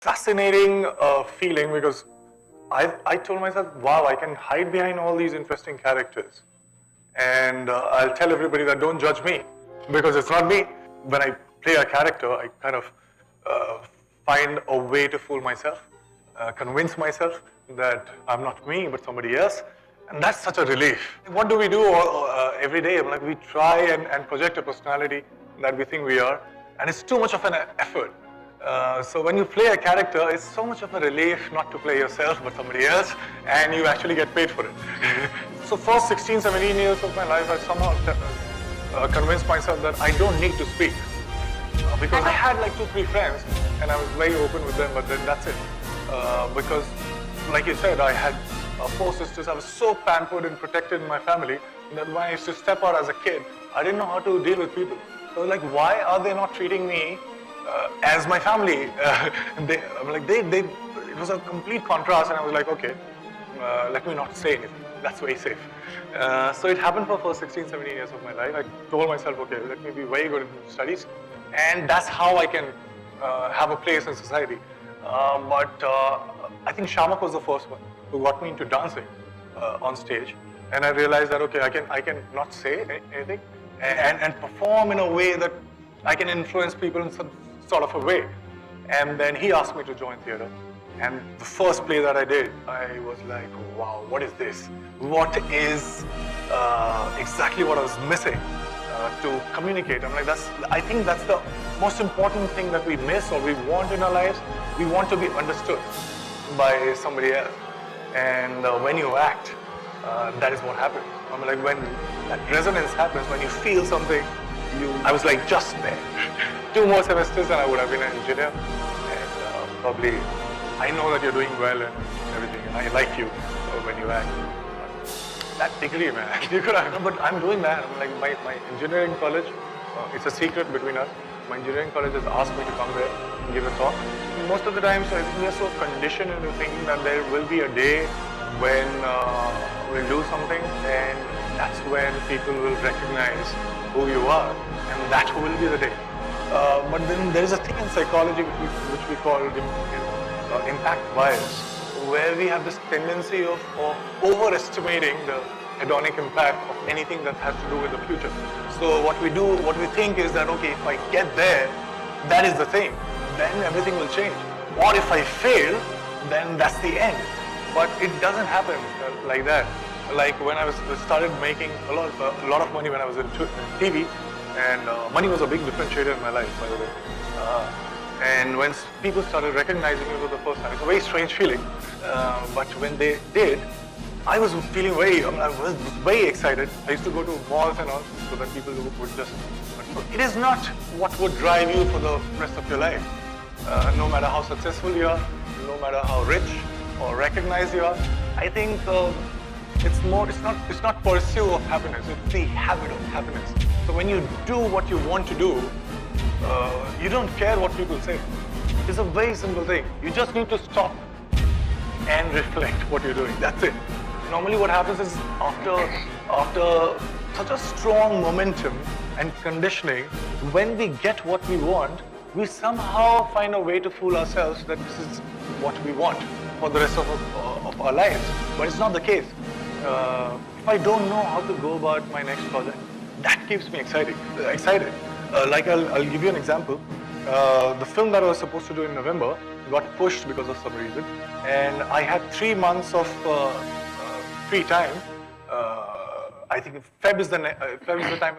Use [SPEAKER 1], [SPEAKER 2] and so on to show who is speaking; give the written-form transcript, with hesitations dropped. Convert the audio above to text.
[SPEAKER 1] fascinating feeling because I told myself, wow, I can hide behind all these interesting characters. And I'll tell everybody that don't judge me because it's not me. When I play a character, I kind of find a way to fool myself, convince myself that I'm not me but somebody else. And that's such a relief. What do we do every day? Like we try and project a personality that we think we are, and it's too much of an effort. So when you play a character, it's so much of a relief not to play yourself but somebody else, and you actually get paid for it. So for 16, 17 years of my life, I somehow convinced myself that I don't need to speak. Because I had like 2-3 friends, and I was very open with them, but then that's it. Because, like you said, I had 4 sisters. I was so pampered and protected in my family that when I used to step out as a kid, I didn't know how to deal with people. So I was like, why are they not treating me as my family? It was a complete contrast, and I was like, okay, let me not say anything. That's very safe. So it happened for the first 16, 17 years of my life. I told myself, okay, let me be very good in studies, and that's how I can have a place in society. But I think Shamak was the first one who got me into dancing on stage, and I realized that okay, I can not say anything and perform in a way that I can influence people in some sort of a way. And then he asked me to join theatre, and the first play that I did, I was like, wow, what is this? What is exactly what I was missing to communicate? I'm like, I think that's the most important thing that we miss or we want in our lives. We want to be understood by somebody else. And when you act, that is what happens. I mean, like when that resonance happens, when you feel something, I was like just there. 2 more semesters and I would have been an engineer. And probably, I know that you're doing well and everything, and I like you when you act. That degree, man, you could have, but I'm doing that. I'm like, my engineering college, it's a secret between us. My engineering college has asked me to come there and give a talk. Most of the times, I think we're so conditioned into thinking that there will be a day when we'll do something, and that's when people will recognize who you are, and that will be the day. But then there is a thing in psychology which we call impact bias, where we have this tendency of overestimating the hedonic impact of anything that has to do with the future. So what we think is that, okay, if I get there, that is the thing, then everything will change. Or if I fail, then that's the end. But it doesn't happen like that. Like when I started making a lot of money when I was in TV, and money was a big differentiator in my life, by the way. And when people started recognizing me for the first time, it's a very strange feeling. But when they did, I was feeling I was very excited. I used to go to malls and all, so that people would just. It is not what would drive you for the rest of your life. No matter how successful you are, no matter how rich or recognized you are, I think it's not pursuit of happiness. It's the habit of happiness. So when you do what you want to do, you don't care what people say. It's a very simple thing. You just need to stop and reflect what you're doing. That's it. Normally what happens is after such a strong momentum and conditioning, when we get what we want, we somehow find a way to fool ourselves that this is what we want for the rest of our lives. But it's not the case. If I don't know how to go about my next project, that keeps me excited. Like I'll give you an example. The film that I was supposed to do in November got pushed because of some reason, and I had 3 months of free time. I think Feb is the time